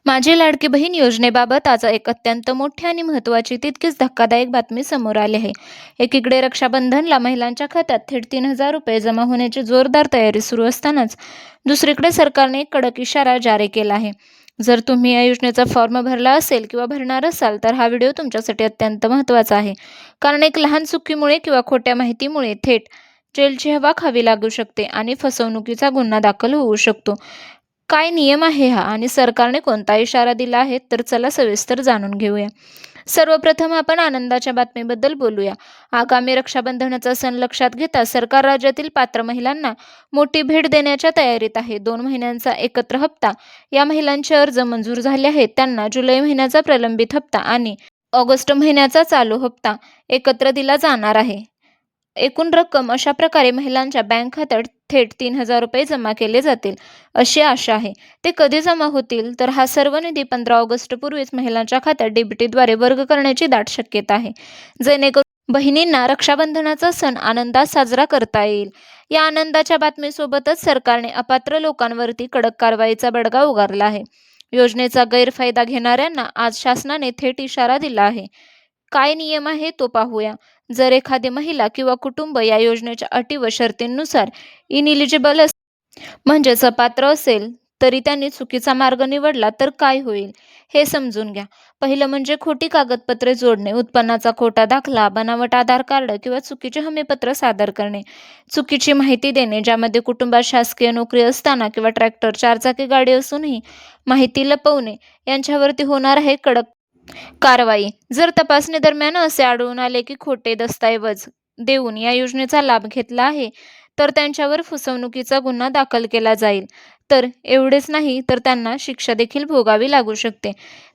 माझी लाडकी बहीण योजनेबाबत आज एक अत्यंत मोठी आणि महत्त्वाची तितकीच धक्कादायक बातमी समोर आली आहे. एकीकडे रक्षाबंधनला महिलांच्या खात्यात थेट 3,000 रुपये जमा होण्याची जोरदार तयारी सुरू असतानाच दुसरीकडे सरकारने एक कडक इशारा जारी केला आहे. जर तुम्ही या योजनेचा फॉर्म भरला असेल किंवा भरणार असाल तर हा व्हिडिओ तुमच्यासाठी अत्यंत महत्त्वाचा आहे. कारण एक लहान चुकीमुळे किंवा खोट्या माहितीमुळे थेट जेलची हवा खावी लागू शकते आणि फसवणुकीचा गुन्हा दाखल होऊ शकतो. काय नियम आहे हा आणि सरकारने कोणता इशारा दिला आहे तर चला सविस्तर जाणून घेऊया. सर्वप्रथम आपण आनंदाच्या बातमीबद्दल बोलूया. आगामी रक्षाबंधनाचा सण लक्षात घेता सरकार राज्यातील पात्र महिलांना मोठी भेट देण्याच्या तयारीत आहे. 2 महिन्यांचा एकत्र हप्ता या महिलांचे अर्ज मंजूर झाले आहेत. त्यांना जुलै महिन्याचा प्रलंबित हप्ता आणि ऑगस्ट महिन्याचा चालू हप्ता एकत्र दिला जाणार आहे. एकूण रक्कम अशा प्रकारे महिलांच्या बँक खात्यात थेट 3,000 रुपये जमा केले जातील, अशी आशा आहे. ते कधी जमा होतील? तर हा सर्व निधी 15 ऑगस्टपूर्वीच महिलांच्या खात्यात डीबीटीद्वारे वर्ग करण्याची दाट शक्यता आहे, जेणेकरून बहिणींना रक्षाबंधनाचा सण आनंदात साजरा करता येईल. या आनंदाच्या बातमीसोबतच सरकारने अपात्र लोकांवरती कडक कारवाईचा बडगा उगारला आहे. योजनेचा गैरफायदा घेणाऱ्यांना आज शासनाने थेट इशारा दिला आहे. काय नियम आहे तो पाहूया. जर एखादी महिला किंवा कुटुंब या योजनेच्या अटी व शर्तींनुसार इनएलिजिबल म्हणजेच अपात्र असेल, तरी त्यांनी चुकीचा मार्ग निवडला तर काय होईल हे समजून घ्या. पहिलं म्हणजे खोटी कागदपत्रे जोडणे, उत्पन्नाचा खोटा दाखला, बनावट आधार कार्ड किंवा चुकीचे हमीपत्र सादर करणे, चुकीची माहिती देणे, ज्यामध्ये कुटुंबात शासकीय नोकरी असताना किंवा ट्रॅक्टर, चारचाकी गाडी असूनही माहिती लपवणे, यांच्यावरती होणार आहे कडक कारवाई. जर तपासणी दरम्यान असे आढळून आले की खोटे दस्तऐवज देऊन या योजनेचा लाभ घेतला आहे, तर त्यांच्यावर फसवणुकीचा गुन्हा दाखल केला जाईल. तर एवढेच नाही तर त्यांना शिक्षा देखील भोगावी लागू शकते.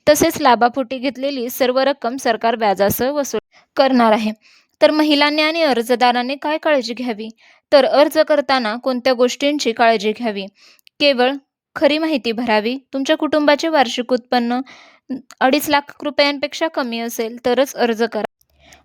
तसेच लाभापोटी घेतलेली सर्व रक्कम सरकार व्याजासह वसूल करणार आहे. तर महिलांनी आणि अर्जदारांनी काय काळजी घ्यावी? तर अर्ज करताना कोणत्या गोष्टींची काळजी घ्यावी? केवळ खरी माहिती भरावी. तुमच्या कुटुंबाचे वार्षिक उत्पन्न 2.5 लाख रुपयांपेक्षा कमी असेल तरच अर्ज करा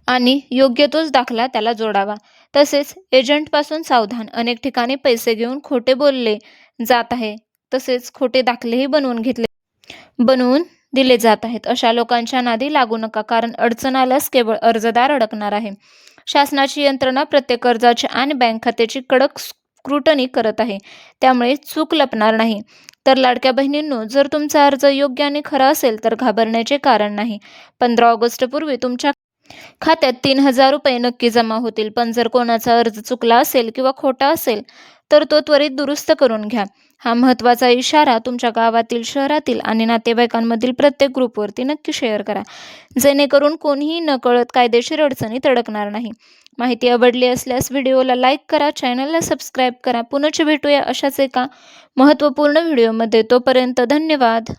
आणि योग्य तोच दाखला त्याला जोडावा. तसेच एजंटपासून सावधान. अनेक ठिकाणी पैसे घेऊन खोटे बोलले जात आहे. तसेच खोटे दाखलेही बनवून दिले जात आहेत. अशा लोकांच्या नादी लागू नका, कारण अडचण आल्यास केवळ अर्जदार अडकणार आहे. शासनाची यंत्रणा प्रत्येक अर्जाची आणि बँक खात्याची कडक स्क्रुटनी करत आहे, त्यामुळे चूक लपणार नाही. तर लाडक्या बहिणींनो, जर तुमचा अर्ज योग्य आणि खरा असेल तर घाबरण्याचे कारण नाही. 15 ऑगस्टपूर्वी तुमच्या खात्यात 3,000 रुपये नक्की जमा होतील. पण जर कोणाचा अर्ज चुकला असेल किंवा खोटा असेल तर तो त्वरित दुरुस्त करून घ्या. हा महत्त्वाचा इशारा तुमच्या गावातील, शहरातील आणि नातेवाईकांमधील प्रत्येक ग्रुपवरती नक्की शेअर करा, जेणेकरून कोणीही नकळत कायदेशीर अडचणीत अडकणार नाही. माहिती आवडली असल्यास व्हिडिओला लाईक करा, चॅनलला सबस्क्राईब करा. पुनश्च भेटूया अशाच एका महत्त्वपूर्ण व्हिडिओमध्ये. तोपर्यंत धन्यवाद.